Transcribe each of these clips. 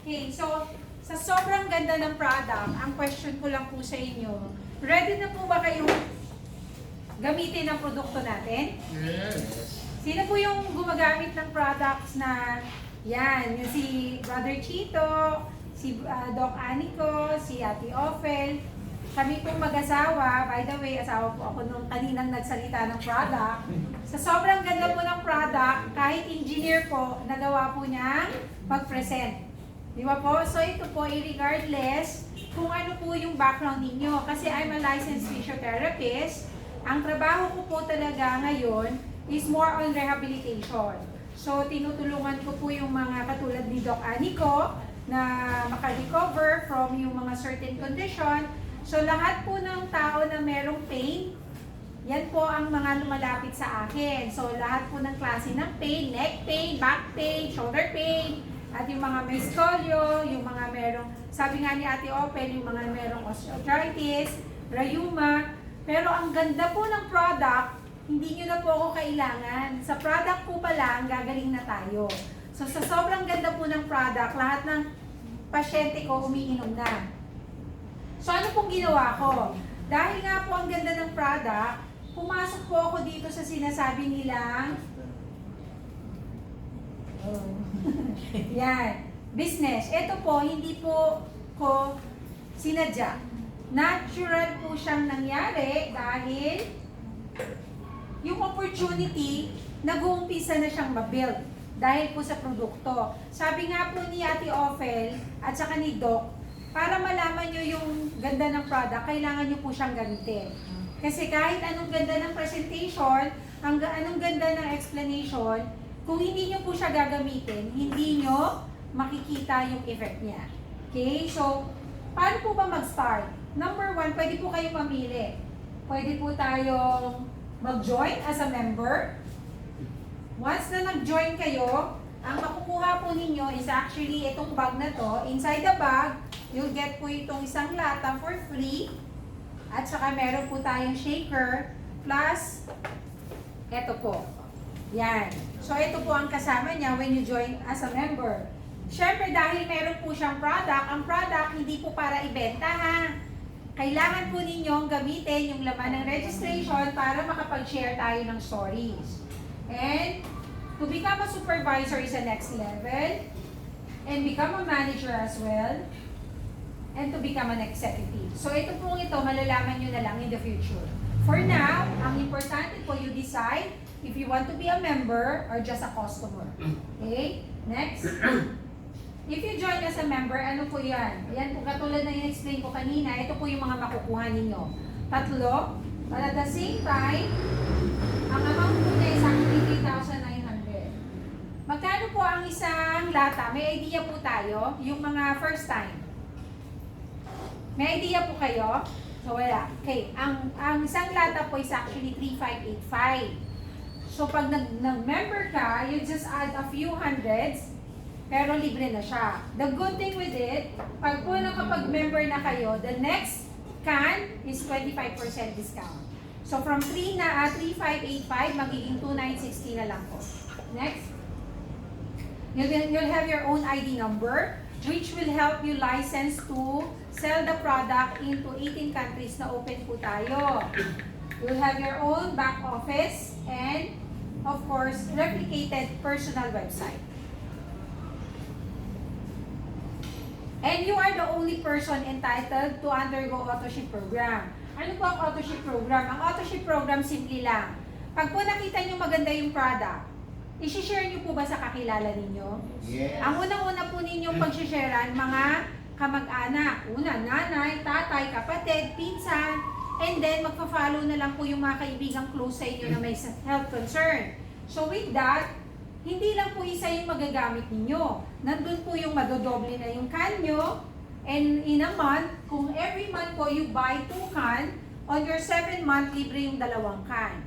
Okay, so sa sobrang ganda ng product, ang question ko lang po sa inyo, ready na po ba kayong gamitin ang produkto natin? Yes. Sino po yung gumagamit ng products na yan, yung si Brother Chito, si Doc Anico, si Ate Ophel, kami pong mag-asawa, by the way, asawa po ako nung kaninang nagsalita ng product. Sa sobrang ganda po ng product, kahit engineer po, nagawa po niya mag-present. Di ba po? So ito po, regardless kung ano po yung background ninyo. Kasi I'm a licensed physiotherapist. Ang trabaho ko po talaga ngayon is more on rehabilitation. So tinutulungan ko po yung mga katulad ni Doc Anico na makarecover from yung mga certain condition. So lahat po ng tao na merong pain, yan po ang mga lumalapit sa akin. So lahat po ng klase ng pain, neck pain, back pain, shoulder pain, at yung mga may scolio, yung mga merong, sabi nga ni Ate Open, yung mga merong osteoarthritis, rheuma. Pero ang ganda po ng product, hindi nyo na po ako kailangan. Sa product po pa lang, gagaling na tayo. So sa sobrang ganda po ng product, lahat ng pasyente ko umiinom na. So ano pong ginawa ko? Dahil nga po ang ganda ng product, pumasok po ako dito sa sinasabi nilang yan, business. Ito po, hindi po ko sinadya. Natural po siyang nangyari dahil yung opportunity, nag-uumpisa na siyang mabuild dahil po sa produkto. Sabi nga po ni Ate Ophel at saka ni Doc, para malaman nyo yung ganda ng product, kailangan nyo po siyang gamitin. Kasi kahit anong ganda ng presentation, anong ganda ng explanation, kung hindi nyo po siya gagamitin, hindi nyo makikita yung effect niya. Okay? So, paano po ba mag-start? Number one, pwede po kayong mamili. Pwede po tayong mag-join as a member. Once na nag-join kayo, ang makukuha po ninyo is actually itong bag na to. Inside the bag, you'll get po itong isang lata for free. At saka meron po tayong shaker plus ito po. Yan. So, ito po ang kasama niya when you join as a member. Siyempre, dahil meron po siyang product, ang product hindi po para ibenta ha. Kailangan po ninyong gamitin yung laman ng registration para makapag-share tayo ng stories. And, to become a supervisor is the next level. And become a manager as well. And to become an executive. So, ito po malalaman nyo na lang in the future. For now, ang importante po, you decide if you want to be a member or just a customer. Okay? Next. If you join as a member, ano po yan? Ayan po, katulad na in-explain ko kanina, ito po yung mga makukuha ninyo. 3, but at the same time, ang amount po na is actually 3,900. Magkano po ang isang lata? May idea po tayo, yung mga first time. May idea po kayo? So wala. Okay, ang isang lata po is actually 3,585. So, pag nag-member ka, you just add a few hundreds, pero libre na siya. The good thing with it, pag po nakapag-member na kayo, the next can is 25% discount. So, from 3,585, magiging 2,960 na lang po. Next. You'll have your own ID number, which will help you license to sell the product into 18 countries na open po tayo. You'll have your own back office and, of course, replicated personal website. And you are the only person entitled to undergo auto-ship program. Ano po ang auto-ship program? Ang auto-ship program, simple lang. Pag po nakita nyo maganda yung product, isi-share nyo po ba sa kakilala ninyo? Yes. Ang unang-una po ninyong pag-sharean, mga kamag-anak. Una, nanay, tatay, kapatid, pinsan, and then magpa-follow na lang po yung mga kaibigang close sa inyo na may health concern. So with that, hindi lang po isa yung magagamit ninyo. Nandun po yung madodoble na yung can nyo. And in a month, kung every month po you buy 2 can, on your 7th month, libre yung 2 can.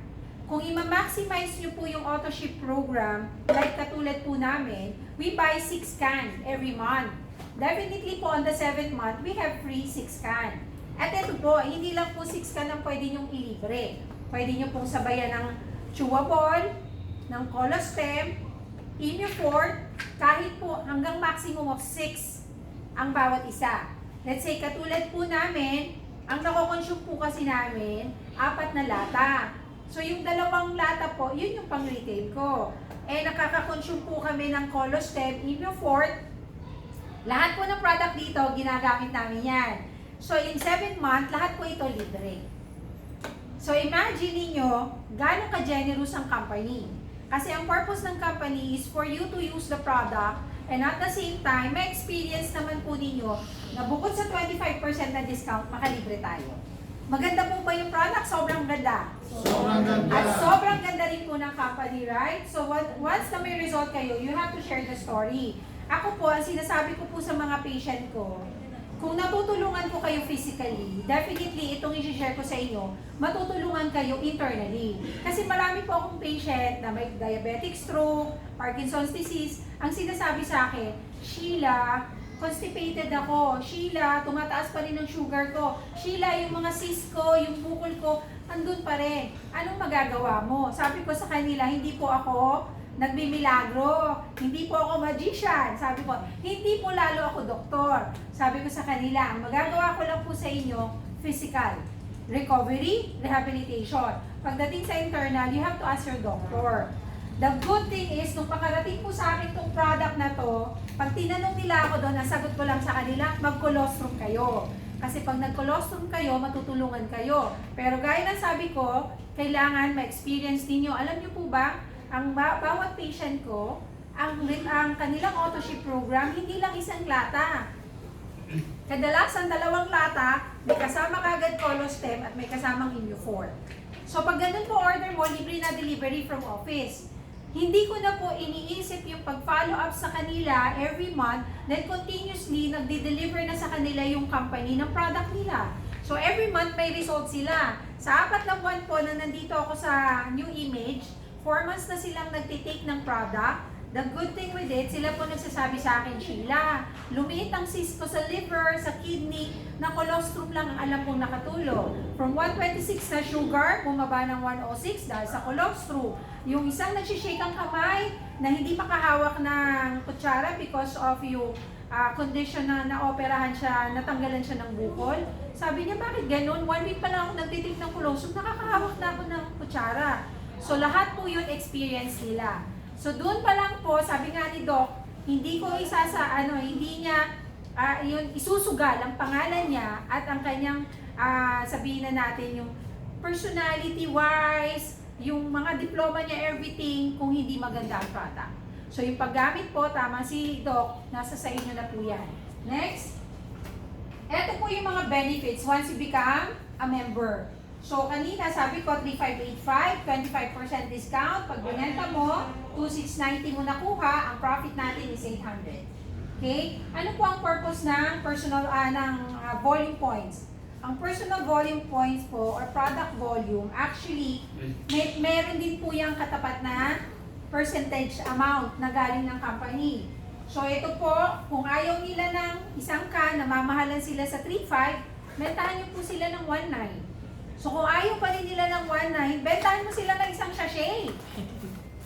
Kung i-maximize nyo po yung auto-ship program, like katulad po namin, we buy 6 can every month. Definitely po on the 7th month, we have free 6 can. At ito po, hindi lang po 6 can ang pwede nyong ilibre. Pwede nyo pong sabayan ng chewable, ng colostem, Imufort, kahit po hanggang maximum of 6 ang bawat isa. Let's say, katulad po namin, ang nako-consume po kasi namin, 4 na lata. So, yung 2 lata po, yun yung pang-retail ko. Eh, nakaka-consume po kami ng Colostem, Immunofort. Lahat po ng product dito, ginagamit namin yan. So, in 7 months, lahat po ito libre. So, imagine niyo gano'ng ka-generous ang company. Kasi ang purpose ng company is for you to use the product and at the same time, may experience naman po ninyo na bukod sa 25% na discount, makalibre tayo. Maganda po ba yung product? Sobrang ganda. Sobrang ganda. At sobrang ganda rin po ng company, right? So, once na may result kayo, you have to share the story. Ako po, ang sinasabi ko po sa mga patient ko, kung natutulungan ko kayo physically, definitely itong i-share ko sa inyo, matutulungan kayo internally. Kasi marami po akong patient na may diabetic stroke, Parkinson's disease, ang sinasabi sa akin, Sheila, constipated ako. Sheila, tumataas pa rin ang sugar ko. Sheila, yung mga cyst ko, yung bukol ko, andun pa rin. Anong magagawa mo? Sabi ko sa kanila, hindi po ako nagmimilagro. Hindi po ako magician. Sabi ko, hindi po lalo ako doktor. Sabi ko sa kanila, ang magagawa ko lang po sa inyo, physical. Recovery, rehabilitation. Pagdating sa internal, you have to ask your doctor. The good thing is, nung pakarating po sa akin itong product na to, pag tinanong nila ako doon, nasagot ko lang sa kanila, mag-colostrum kayo. Kasi pag nag-colostrum kayo, matutulungan kayo. Pero gaya ng sabi ko, kailangan ma-experience ninyo. Alam niyo po ba, ang bawat patient ko, ang kanilang autoship program, hindi lang 1 lata. Kadalasan 2 lata, may kasama kagad Colostem at may kasamang Immunofort. So pag ganun po order mo, libre na delivery from office. Hindi ko na po iniisip yung pag-follow up sa kanila every month, then continuously nagde-deliver na sa kanila yung company ng product nila. So every month may result sila. Sa 4 na buwan po na nandito ako sa New Image, 4 months na silang nagtitake ng product. The good thing with it, sila po nagsasabi sa akin, Sheila, lumiit ang cyst ko sa liver, sa kidney, na colostrum lang ang alam kong nakatulong. From 126 na sugar, bumaba ng 106 dahil sa colostrum. Yung isang nagsishake ang kamay na hindi makahawak ng kutsara because of yung condition na naoperahan siya, natanggalan siya ng bukol. Sabi niya, bakit ganun? 1 week pa lang ako nagtitake ng colostrum, nakakahawak na ako ng kutsara. So lahat po yun experience nila. So doon pa lang po, sabi nga ni Doc, hindi ko hindi niya yun isusugal ang pangalan niya at ang kanyang sabihin na natin yung personality wise, yung mga diploma niya, everything, kung hindi maganda ang product. So yung paggamit po, tama si Doc, nasa sa inyo na po yan. Next. Ito po yung mga benefits once you become a member. So, kanina sabi ko, 3,585, 25% discount. Pag binenta mo, 2,690 mo nakuha, ang profit natin is 800. Okay? Ano po ang purpose ng personal, volume points? Ang personal volume points po, or product volume, actually, meron din po yung katapat na percentage amount na galing ng company. So, ito po, kung ayaw nila ng 1 namamahalan sila sa 3,500, bentahan niyo po sila ng 1,900. So kung ayaw pa rin nila ng 1,900, bentahan mo sila ng 1 sachet.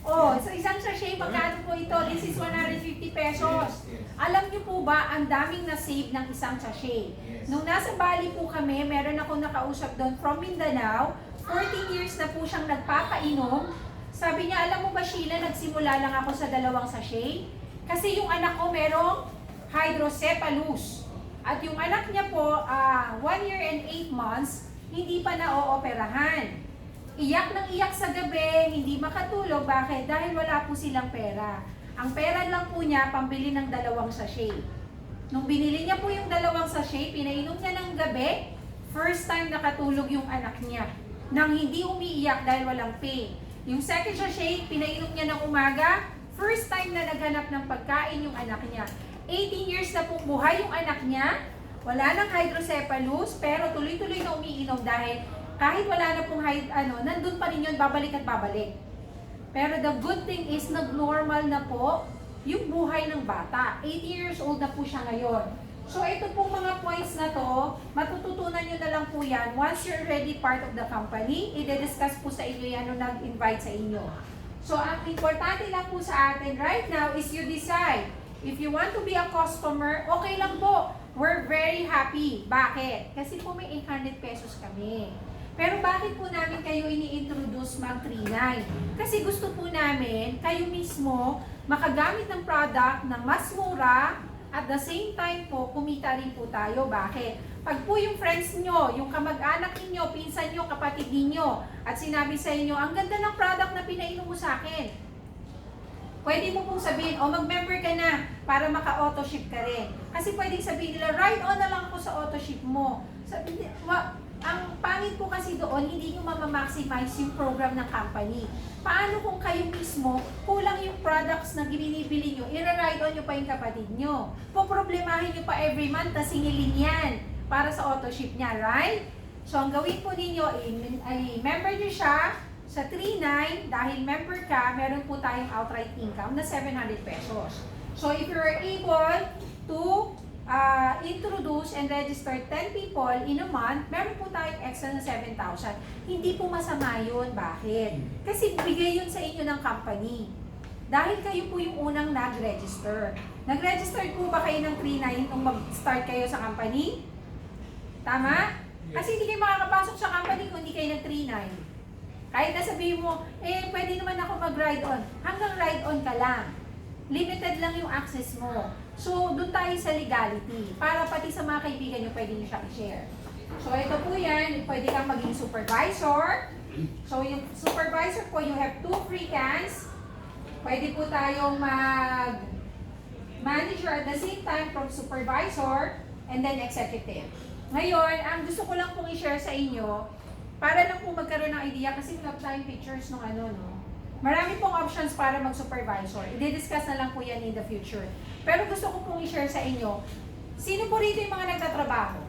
Oh, so 1 sachet, magkano po ito? This is 150 pesos. Alam niyo po ba, ang daming na-save ng 1 sachet. Nung nasa Bali po kami, meron akong nakausap doon from Mindanao, 14 years na po siyang nagpapainom. Sabi niya, alam mo ba Sheila, nagsimula lang ako sa 2 sachet? Kasi yung anak ko merong hydrocephalus. At yung anak niya po, 1 year and 8 months, hindi pa na-ooperahan. Iyak ng iyak sa gabi, hindi makatulog. Bakit? Dahil wala po silang pera. Ang pera lang po niya, pambili ng 2 sachet. Nung binili niya po yung 2 sachet, pinainom niya ng gabi, first time nakatulog yung anak niya. Nang hindi umiiyak dahil walang pain. Yung second sachet, pinainom niya ng umaga, first time na naghanap ng pagkain yung anak niya. 18 years na pong buhay yung anak niya, wala nang hydrocephalus, pero tuloy-tuloy na umiinom dahil kahit wala na pong nandun pa rin yun, babalik at babalik. Pero the good thing is, nag-normal na po yung buhay ng bata. 80 years old na po siya ngayon. So ito pong mga points na to, matututunan nyo na lang po yan. Once you're already part of the company, i-discuss po sa inyo yan nung nag-invite sa inyo. So ang importante lang po sa atin right now is you decide If you want to be a customer, okay lang po. We're very happy. Bakit? Kasi po may 800 pesos kami. Pero bakit po namin kayo ini-introduce mag-39? Kasi gusto po namin kayo mismo makagamit ng product ng mas mura at the same time po kumita rin po tayo. Bakit? Pag po yung friends nyo, yung kamag-anak ninyo, pinsan nyo, kapatid ninyo at sinabi sa inyo, ang ganda ng product na pinainom mo sa akin. Pwede mo pong sabihin, mag-member ka na para maka-auto-ship ka rin. Kasi pwedeng sabihin nila, ride on na lang ako sa auto-ship mo. Ang pangit po kasi doon, hindi nyo mamamaximize yung program ng company. Paano kung kayo mismo, kulang yung products na binibili nyo, i-ride on nyo pa yung kapatid nyo. Poproblemahin nyo pa every month, tas singilin yan para sa auto-ship niya, right? So, ang gawin po ninyo, ay member nyo siya, sa 39, dahil member ka, meron po tayong outright income na 700 pesos. So, if you're able to introduce and register 10 people in a month, meron po tayong extra na 7,000. Hindi po masama yun. Bakit? Kasi bigay yun sa inyo ng company. Dahil kayo po yung unang nag-register. Nag-register po ba kayo ng 39 nung mag-start kayo sa company? Tama? Kasi hindi kayo makakapasok sa company kung hindi kayo nag-39. Kahit na sabihin mo, pwede naman ako mag-ride on. Hanggang ride on ka lang. Limited lang yung access mo. So, doon tayo sa legality. Para pati sa mga kaibigan nyo, pwede nyo siyang i-share. So, ito po yan. Pwede kang maging supervisor. So, yung supervisor po, you have 2 free cans. Pwede po tayong mag-manager at the same time from supervisor and then executive. Ngayon, ang gusto ko lang pong i-share sa inyo, para lang po magkaroon ng idea kasi wala tayong pictures ng Marami pong options para mag-supervisor. I-discuss na lang po yan in the future. Pero gusto ko pong i-share sa inyo, sino po rito yung mga nagtatrabaho?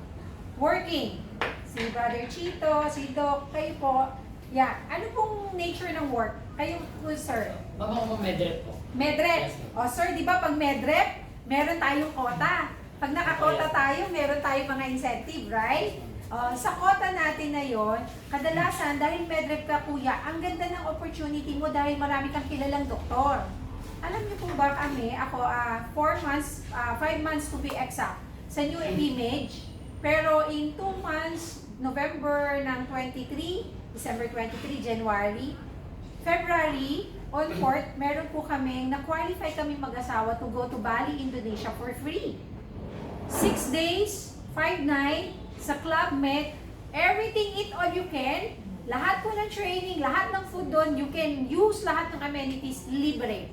Working. Si Brother Chito, si Doc, kayo po. Yeah. Ano pong nature ng work? Kayo po, sir? Mama ko medrep po. Medrep. Yes, O sir, di ba pag medrep, meron tayong quota. Pag nakakota tayo, meron tayong mga incentive, right? Sa quota natin na yon, kadalasan dahil medrep ka kuya, ang ganda ng opportunity mo dahil marami kang kilalang doktor. Alam niyo po ba ako 4 months, 5 months to be exact, sa New Image. Pero in 2 months, November ng 23, December 23, January, February, on 4th, meron po kaming, na-qualify kami mag-asawa to go to Bali, Indonesia for free. 6 days, 5 nights, sa Club Med, everything eat all you can, lahat po ng training, lahat ng food doon, you can use lahat ng amenities, libre.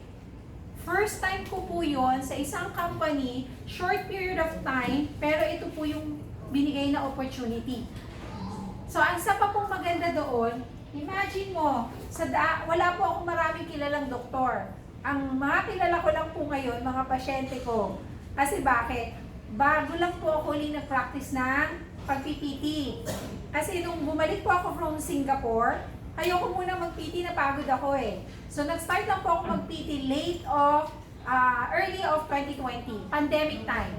First time ko po yun sa isang company, short period of time, pero ito po yung binigay na opportunity. So, ang isa pa pong maganda doon, imagine mo, wala po akong maraming kilalang doktor. Ang mga kilala ko lang po ngayon, mga pasyente ko. Kasi bakit? Bago lang po ako uling nag-practice ng pag-PT. Kasi nung bumalik po ako from Singapore, ayoko muna mag-PT, napagod ako eh. So nag-start lang po ako mag-PT early of 2020, pandemic time.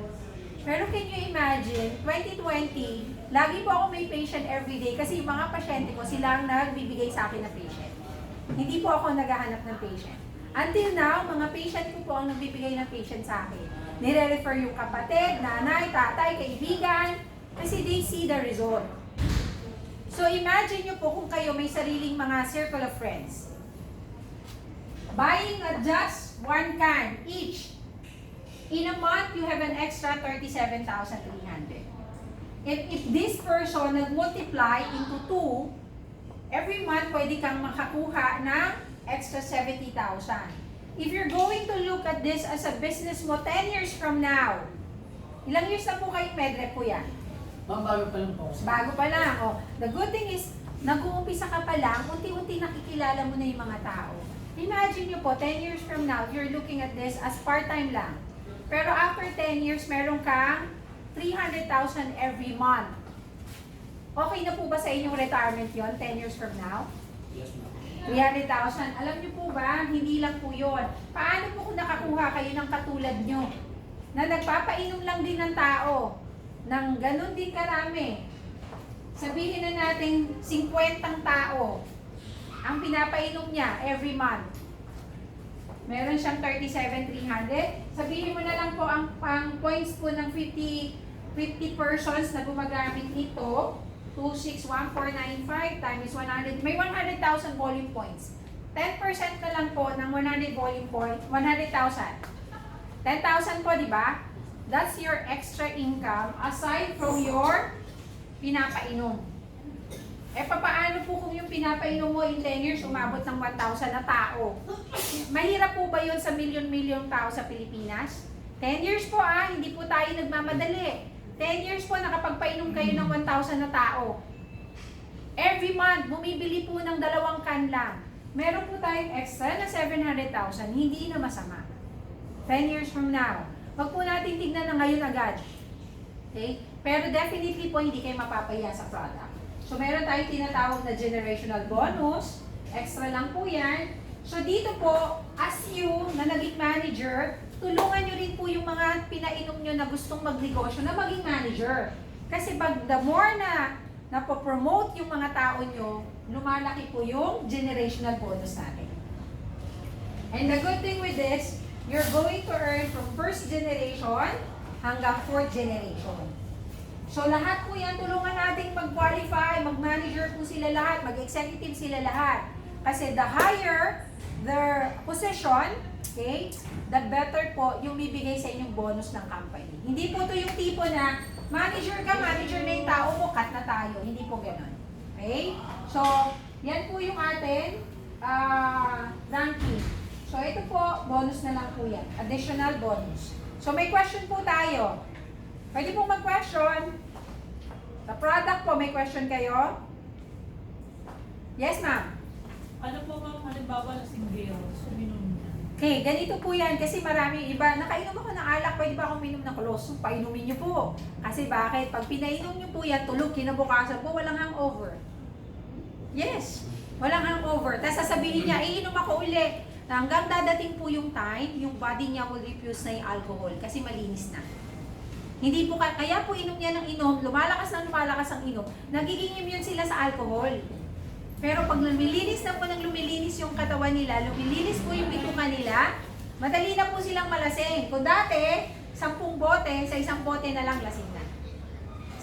Pero can you imagine, 2020, lagi po ako may patient everyday kasi yung mga pasyente ko, sila ang nagbibigay sa akin ng patient. Hindi po ako naghahanap ng patient. Until now, mga patient ko po ang nagbibigay ng patient sa akin. Nire-refer yung kapatid, nanay, tatay, kaibigan, kasi they see the result. So imagine nyo po kung kayo may sariling mga circle of friends. Buying just 1 can each. In a month, you have an extra 37,300. If this person nag-multiply into 2, every month pwede kang makakuha ng extra 70,000. If you're going to look at this as a business mo 10 years from now, ilang years na po kayong medrep po yan? Ma'am, bago pa lang po. Bago pa lang. The good thing is, nag-uumpisa ka pa lang, unti-unti nakikilala mo na yung mga tao. Imagine nyo po, 10 years from now, you're looking at this as part-time lang. Pero after 10 years, meron kang 300,000 every month. Okay na po ba sa inyong retirement yon 10 years from now? Yes, ma'am. 300,000. Alam niyo po ba, hindi lang po yun. Paano po kung nakakuha kayo ng katulad nyo na nagpapainom lang din ng tao ng ganun din karami? Sabihin na natin 50 tao ang pinapainom niya every month. Meron siyang 37,300. Sabihin mo na lang po ang points po ng 50 persons na gumagamit nito. 261495 times 100. May 100,000 volume points. 10% na lang po ng 100 volume points, 100,000. 10,000 po, di ba? That's your extra income aside from your pinapainom. Eh, papaano po kung yung pinapainom mo in 10 years umabot ng 1,000 na tao? Mahirap po ba yun sa milyon-milyon tao sa Pilipinas? 10 years po hindi po tayo nagmamadali. 10 years po nakapagpainom kayo ng 1,000 na tao. Every month, bumibili po ng 2 can lang. Meron po tayong extra na 700,000, hindi na masama. 10 years from now. Wag po natin tignan na ngayon agad. Okay? Pero definitely po hindi kayo mapapaya sa product. So meron tayong tinatawag na generational bonus. Extra lang po yan. So dito po, as you na naging manager, tulungan nyo rin po yung mga pinainom nyo na gustong magnegosyo na maging manager. Kasi pag the more na napopromote yung mga tao nyo, lumalaki po yung generational bonus natin. And the good thing with this, you're going to earn from first generation hanggang 4th generation. So lahat po yan, tulungan natin mag-qualify, mag-manager po sila lahat, mag-executive sila lahat. Kasi the higher their position, okay, the better po yung bibigay sa inyong bonus ng company. Hindi po to yung tipo na manager ka, manager na yung tao mo, cut na tayo. Hindi po ganun. Okay? So, yan po yung atin ranking. So, ito po, bonus na lang po yan. Additional bonus. So, may question po tayo. Pwede pong mag-question. Sa product po, may question kayo? Yes, ma'am. Ano po ma'am, halimbawa na singgil, suminom niya. Okay, ganito po yan. Kasi marami iba. Nakainom ako ng alak, pwede ba akong minom ng kolostrum? Painumin niyo po. Kasi bakit? Pag pinainom niyo po yan, tulog, kinabukasan po, walang hangover. Yes, walang hangover. Tapos sasabihin niya, iinom ako uli. Hanggang dadating po yung time, yung body niya will refuse na yung alcohol kasi malinis na. Hindi po kaya po inom niya ng inom, lumalakas ang inom, nagiging immune sila sa alcohol. Pero pag lumilinis na po ng lumilinis yung katawan nila, lumilinis po yung bituka nila, madali na po silang malasing. Kung dati, 10 bote, sa isang bote na lang lasing na.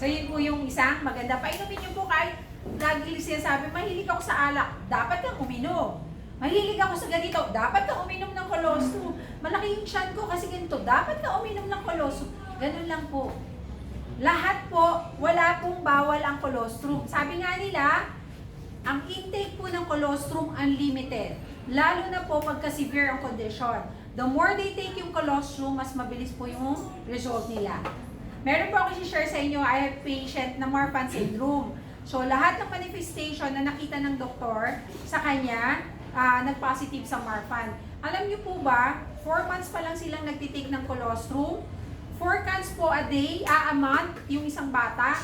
So yun po yung isang maganda. Painumin niyo po kahit lagi siya sabi, mahilig ako sa alak, dapat kang uminom. Mahilig ako sa ganito, dapat kang uminom ng kolostrum. Malaki yung tiyan ko kasi ganito, dapat kang uminom ng kolostrum. Ganun lang po. Lahat po, wala pong bawal ang kolostrum. Sabi nga nila, ang intake po ng colostrum unlimited. Lalo na po pagka-severe ang condition. The more they take yung colostrum, mas mabilis po yung result nila. Meron po ako i-share sa inyo, I have patient na Marfan syndrome. So lahat ng manifestation na nakita ng doktor sa kanya, nag-positive sa Marfan. Alam niyo po ba, 4 months pa lang silang nagtitake ng colostrum. 4 cans po a day, a month, yung isang bata.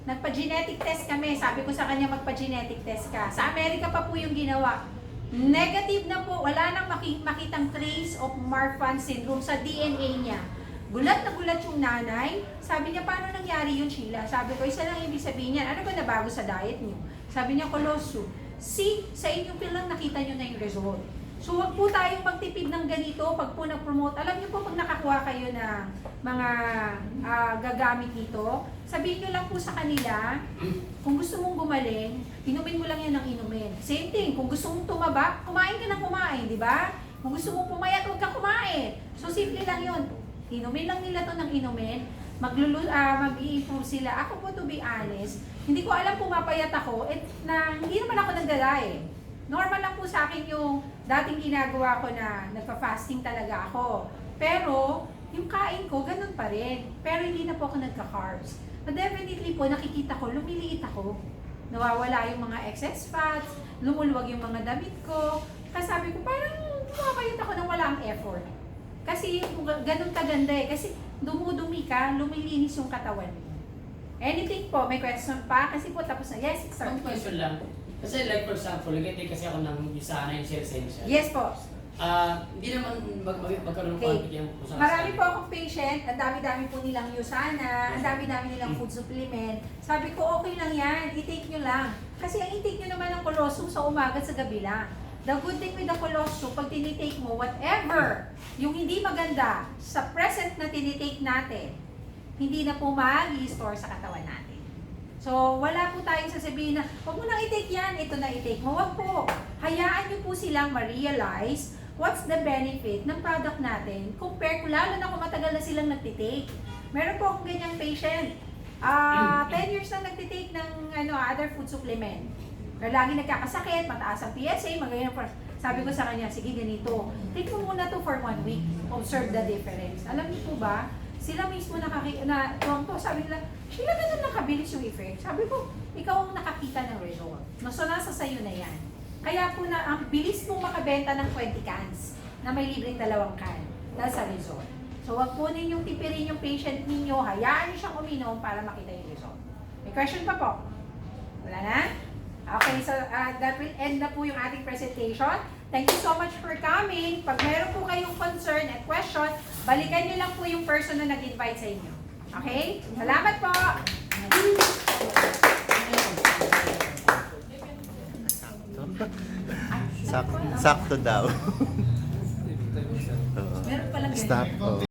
Nagpa-genetic test kami. Sabi ko sa kanya, magpa-genetic test ka. Sa Amerika pa po yung ginawa. Negative na po. Wala nang makitang trace of Marfan syndrome sa DNA niya. Gulat na gulat yung nanay. Sabi niya, paano nangyari yun, Sheila? Sabi ko, isa lang ibig sabihin niyan. Ano ba nabago sa diet niyo? Sabi niya, colostrum. See, sa inyo lang nakita niyo na yung result. So, wag po tayong magtipid ng ganito pag po nag-promote. Alam niyo po, pag nakakuha kayo ng mga gagamit nito, sabihin niyo lang po sa kanila, kung gusto mong gumaling, inumin mo lang yan ng inumin. Same thing, kung gusto mong tumaba, kumain ka ng kumain, di ba? Kung gusto mong pumayat, huwag ka kumain. So, simple lang yun. Inumin lang nila to ng inumin, mag-i-improve sila. Ako po, to be honest, hindi ko alam pumapayat ako, hindi naman ako nagdala. Normal lang po sa akin yung dating ginagawa ko na nagpa-fasting talaga ako. Pero, yung kain ko, ganun pa rin. Pero hindi na po ako nagka-carbs. But definitely po, nakikita ko, lumiliit ako. Nawawala yung mga excess fats, lumuluwag yung mga damit ko. Kasi sabi ko, parang pumapayat ako nang wala ang effort. Kasi ganun kaganda Kasi dumudumi ka, lumilinis yung katawan mo. Anything po, may question pa? Kasi po tapos na. Yes, sir. One question lang. Kasi like for example, nag-take kasi ako ng isa na yung share essential. Yes po. Hindi naman magkaroon ng Okay. conflict yung kung saan Marami saan. po akong patient, ang dami-dami po nilang Yusana, ang dami-dami nilang food supplement. Sabi ko, okay lang yan, i-take nyo lang. Kasi ang i-take nyo naman ng colostrum sa umaga at sa gabi lang. The good thing with the colostrum, pag tinitake mo, whatever yung hindi maganda sa present na tinitake natin, hindi na po mag-i-store sa katawan natin. So, wala po tayong sasabihin na, huwag mo nang i-take yan, ito na i-take mo. Huwag po. Hayaan niyo po silang ma-realize what's the benefit ng product natin compare ko, lalo na kung matagal na silang nagtitake. Meron po akong ganyang patient. 10 years na nagtitake ng other food supplement. Pero lagi nagkakasakit, mataas ang PSA, magayon pa. Sabi ko sa kanya, sige ganito, take mo muna to for 1 week. Observe the difference. Alam niyo po ba, sila mismo sabi nila, Sheila, ganun nakabilis yung effect. Sabi ko, ikaw ang nakakita ng result. So, nasa sayo na yan. Kaya po ang bilis mong makabenta ng 20 cans na may libreng 2 can dahil sa result. So, wag po ninyong tipirin yung patient ninyo, hayaan niyo siyang uminom para makita yung result. May question pa po? Wala na? Okay, so that will end na po yung ating presentation. Thank you so much for coming. Pag meron po kayong concern at question, balikan niyo lang po yung person na nag-invite sa inyo. Okay? Salamat po! Sakto daw. Meron palang ganyan. Stop. Oh.